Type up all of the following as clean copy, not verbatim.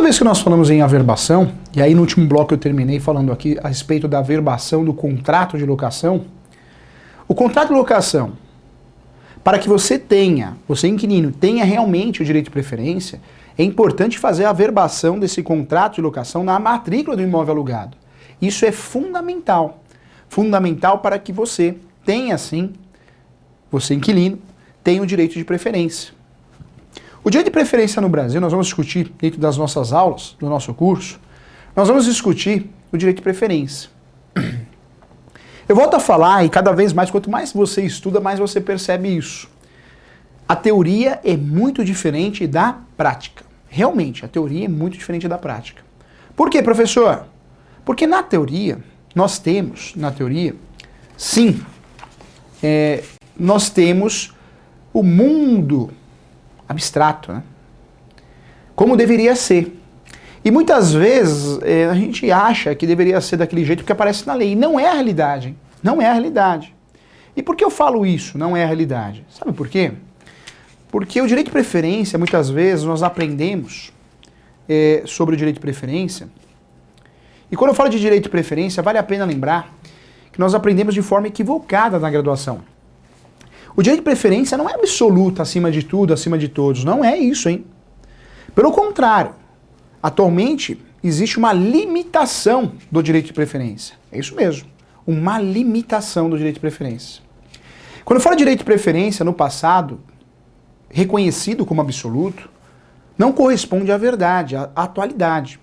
vez que nós falamos em averbação, e aí no último bloco eu terminei falando aqui a respeito da averbação do contrato de locação, o contrato de locação, para que você inquilino, tenha realmente o direito de preferência, é importante fazer a averbação desse contrato de locação na matrícula do imóvel alugado. Isso é fundamental. Fundamental para que você tenha, sim, você inquilino, tenha o direito de preferência. O direito de preferência no Brasil, nós vamos discutir dentro das nossas aulas, do nosso curso, nós vamos discutir o direito de preferência. Eu volto a falar, e cada vez mais, quanto mais você estuda, mais você percebe isso. A teoria é muito diferente da prática. Realmente, a teoria é muito diferente da prática. Por quê, professor? Porque na teoria, nós temos, sim, nós temos o mundo abstrato, né? Como deveria ser. E muitas vezes a gente acha que deveria ser daquele jeito porque aparece na lei. E não é a realidade. Não é a realidade. E por que eu falo isso? Não é a realidade. Sabe por quê? Porque o direito de preferência, muitas vezes, nós aprendemos sobre o direito de preferência. E quando eu falo de direito de preferência, vale a pena lembrar que nós aprendemos de forma equivocada na graduação. O direito de preferência não é absoluto acima de tudo, acima de todos. Não é isso, hein? Pelo contrário, atualmente existe uma limitação do direito de preferência. É isso mesmo, uma limitação do direito de preferência. Quando eu falo de direito de preferência, no passado, reconhecido como absoluto, não corresponde à verdade, à atualidade.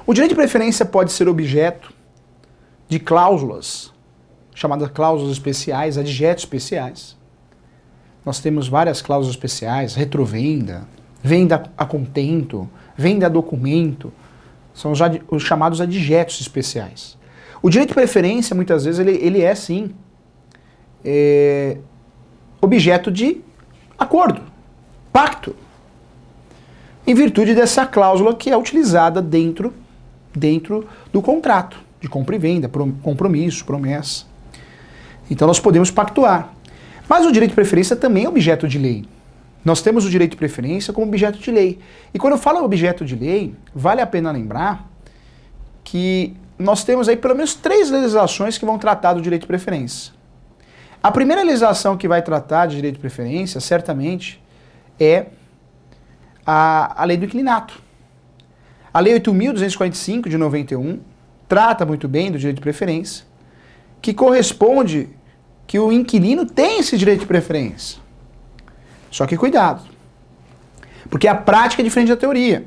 O direito de preferência pode ser objeto de cláusulas, chamadas cláusulas especiais, adjetos especiais. Nós temos várias cláusulas especiais, retrovenda, venda a contento, venda a documento, são os chamados adjetos especiais. O direito de preferência, muitas vezes, ele é sim objeto de acordo, pacto, em virtude dessa cláusula que é utilizada dentro do contrato de compra e venda, compromisso, promessa. Então nós podemos pactuar. Mas o direito de preferência também é objeto de lei. Nós temos o direito de preferência como objeto de lei. E quando eu falo objeto de lei, vale a pena lembrar que nós temos aí pelo menos 3 legislações que vão tratar do direito de preferência. A primeira legislação que vai tratar de direito de preferência, certamente, é a Lei do Inquilinato. A Lei 8.245, de 91, trata muito bem do direito de preferência, que corresponde que o inquilino tem esse direito de preferência. Só que cuidado, porque a prática é diferente da teoria.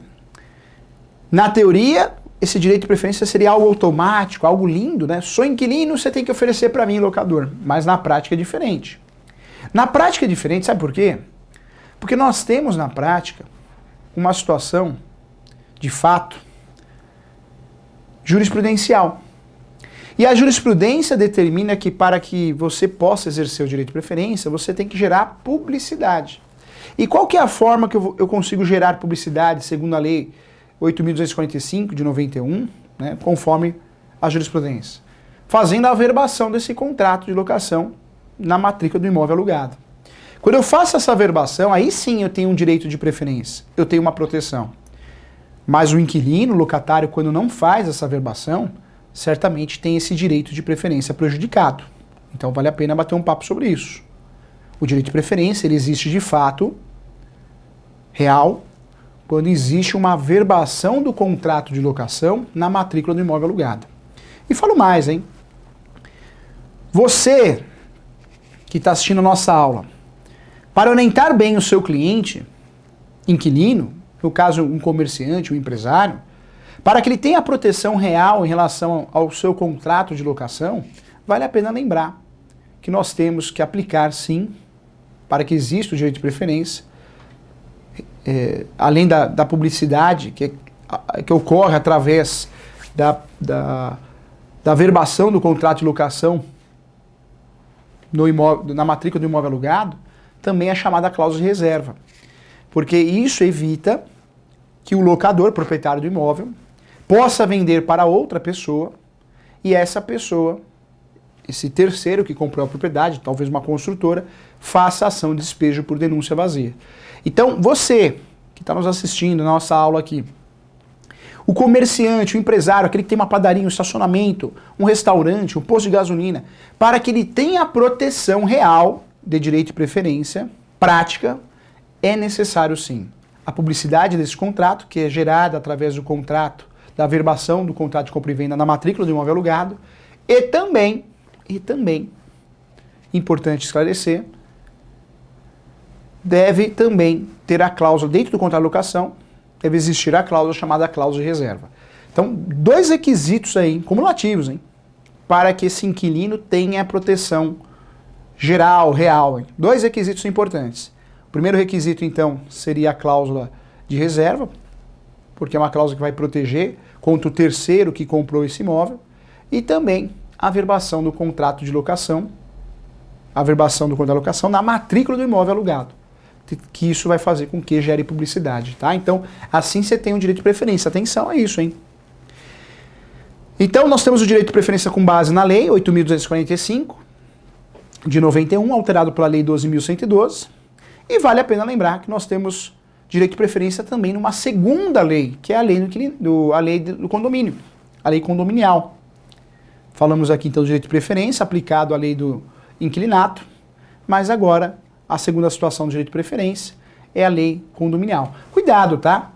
Na teoria, esse direito de preferência seria algo automático, algo lindo, né? Sou inquilino, você tem que oferecer para mim, locador. Mas na prática é diferente. Na prática é diferente, sabe por quê? Porque nós temos na prática uma situação, de fato, jurisprudencial. E a jurisprudência determina que para que você possa exercer o direito de preferência, você tem que gerar publicidade. E qual que é a forma que eu consigo gerar publicidade, segundo a Lei 8.245, de 91, né, conforme a jurisprudência? Fazendo a averbação desse contrato de locação na matrícula do imóvel alugado. Quando eu faço essa averbação, aí sim eu tenho um direito de preferência, eu tenho uma proteção. Mas o inquilino, o locatário, quando não faz essa averbação, certamente tem esse direito de preferência prejudicado. Então vale a pena bater um papo sobre isso. O direito de preferência, ele existe de fato, real, quando existe uma averbação do contrato de locação na matrícula do imóvel alugado. E falo mais, hein? Você que está assistindo a nossa aula, para orientar bem o seu cliente, inquilino, no caso um comerciante, um empresário, para que ele tenha a proteção real em relação ao seu contrato de locação, vale a pena lembrar que nós temos que aplicar, sim, para que exista o direito de preferência, além da publicidade que ocorre através da averbação do contrato de locação na matrícula do imóvel alugado, também é chamada cláusula de reserva. Porque isso evita que o locador, proprietário do imóvel, possa vender para outra pessoa e essa pessoa, esse terceiro que comprou a propriedade, talvez uma construtora, faça ação de despejo por denúncia vazia. Então, você que está nos assistindo na nossa aula aqui. O comerciante, o empresário, aquele que tem uma padaria, um estacionamento, um restaurante, um posto de gasolina, para que ele tenha a proteção real de direito de preferência, prática, é necessário sim a publicidade desse contrato, que é gerada através do contrato, da averbação do contrato de compra e venda na matrícula do imóvel alugado, e também, importante esclarecer, deve também ter a cláusula dentro do contrato de locação, deve existir a cláusula chamada cláusula de reserva. Então, dois requisitos aí, cumulativos, hein, para que esse inquilino tenha proteção geral, real. Hein. Dois requisitos importantes. O primeiro requisito, então, seria a cláusula de reserva, porque é uma cláusula que vai proteger contra o terceiro que comprou esse imóvel, e também a averbação do contrato de locação, na matrícula do imóvel alugado, que isso vai fazer com que gere publicidade, tá? Então, assim você tem um direito de preferência. Atenção a isso, hein? Então, nós temos o direito de preferência com base na Lei 8.245, de 91, alterado pela Lei 12.112, e vale a pena lembrar que nós temos direito de preferência também numa segunda lei, que é a lei do condomínio, a lei condominial. Falamos aqui então do direito de preferência aplicado à lei do inquilinato, mas agora a segunda situação do direito de preferência é a lei condominial. Cuidado, tá?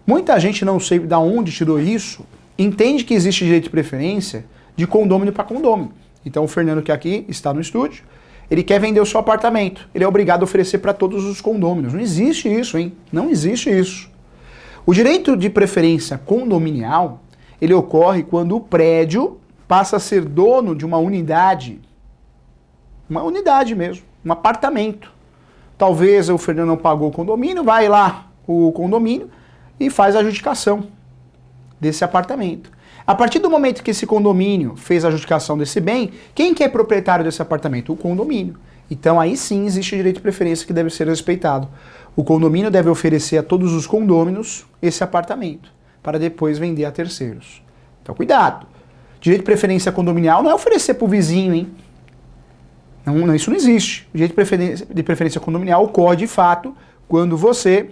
Muita gente, não sei de onde tirou isso, entende que existe direito de preferência de condômino para condômino. Então o Fernando, que aqui está no estúdio, ele quer vender o seu apartamento. Ele é obrigado a oferecer para todos os condôminos. Não existe isso, hein? Não existe isso. O direito de preferência condominial, ele ocorre quando o prédio passa a ser dono de uma unidade mesmo, um apartamento. Talvez o Fernando não pagou o condomínio, vai lá o condomínio e faz a adjudicação desse apartamento. A partir do momento que esse condomínio fez a adjudicação desse bem, quem que é proprietário desse apartamento? O condomínio. Então aí sim existe direito de preferência que deve ser respeitado. O condomínio deve oferecer a todos os condôminos esse apartamento, para depois vender a terceiros. Então cuidado. Direito de preferência condominial não é oferecer para o vizinho, hein? Não, isso não existe. O direito de preferência condominial ocorre de fato quando você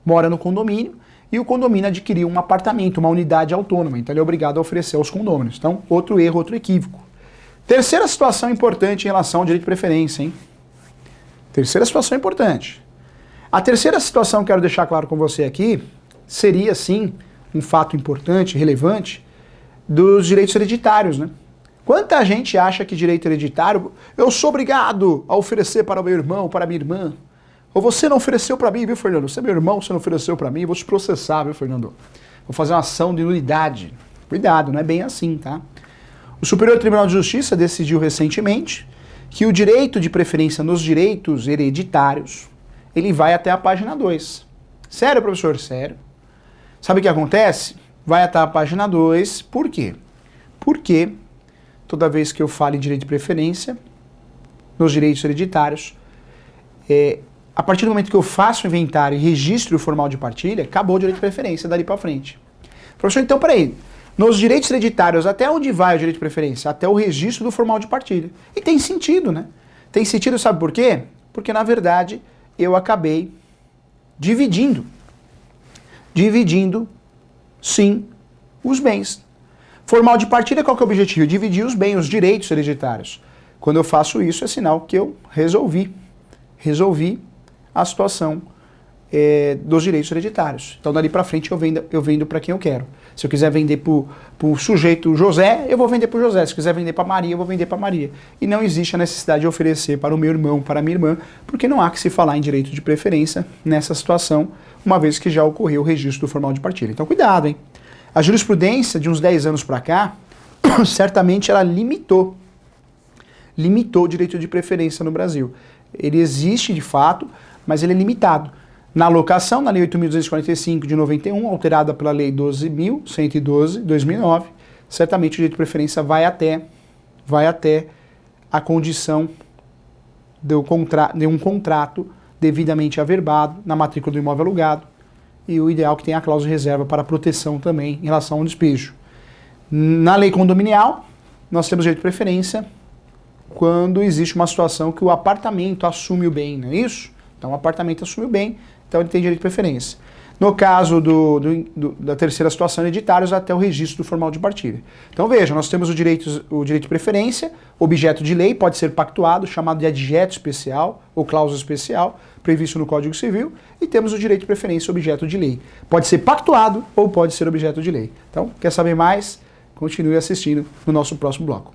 mora no condomínio e o condomínio adquiriu um apartamento, uma unidade autônoma. Então ele é obrigado a oferecer aos condôminos. Então, outro erro, outro equívoco. Terceira situação importante em relação ao direito de preferência, hein? Terceira situação importante. A terceira situação que eu quero deixar claro com você aqui seria, sim, um fato importante, relevante, dos direitos hereditários, né? Quanta gente acha que direito hereditário, eu sou obrigado a oferecer para o meu irmão, para a minha irmã. Ou você não ofereceu para mim, viu, Fernando? Você é meu irmão, você não ofereceu para mim, vou te processar, viu, Fernando? Vou fazer uma ação de nulidade. Cuidado, não é bem assim, tá? O Superior Tribunal de Justiça decidiu recentemente que o direito de preferência nos direitos hereditários, ele vai até a página 2. Sério, professor? Sério. Sabe o que acontece? Vai até a página 2, por quê? Porque toda vez que eu falo em direito de preferência, nos direitos hereditários, a partir do momento que eu faço o inventário e registro o formal de partilha, acabou o direito de preferência dali para frente. Professor, então peraí, nos direitos hereditários, até onde vai o direito de preferência? Até o registro do formal de partilha. E tem sentido, né? Tem sentido, sabe por quê? Porque, na verdade, eu acabei dividindo, sim, os bens. Formal de partilha, qual que é o objetivo? Dividir os bens, os direitos hereditários. Quando eu faço isso, é sinal que eu resolvi a situação dos direitos hereditários. Então, dali para frente, eu vendo para quem eu quero. Se eu quiser vender para o sujeito José, eu vou vender para o José. Se eu quiser vender para Maria, eu vou vender para Maria. E não existe a necessidade de oferecer para o meu irmão, para a minha irmã, porque não há que se falar em direito de preferência nessa situação, uma vez que já ocorreu o registro do formal de partilha. Então, cuidado, hein? A jurisprudência, de uns 10 anos para cá, certamente ela limitou o direito de preferência no Brasil. Ele existe de fato, mas ele é limitado. Na locação, na Lei 8.245 de 91, alterada pela Lei 12.112 de 2009, certamente o direito de preferência vai até a condição de um contrato devidamente averbado na matrícula do imóvel alugado, e o ideal é que tenha a cláusula de reserva para proteção também em relação ao despejo. Na lei condominial, nós temos direito de preferência quando existe uma situação que o apartamento assume o bem, não é isso? Então o apartamento assume o bem, então ele tem direito de preferência. No caso da terceira situação, hereditários, até o registro do formal de partilha. Então veja, nós temos o direito de preferência, objeto de lei, pode ser pactuado, chamado de adjeto especial ou cláusula especial, previsto no Código Civil, e temos o direito de preferência, objeto de lei. Pode ser pactuado ou pode ser objeto de lei. Então, quer saber mais? Continue assistindo no nosso próximo bloco.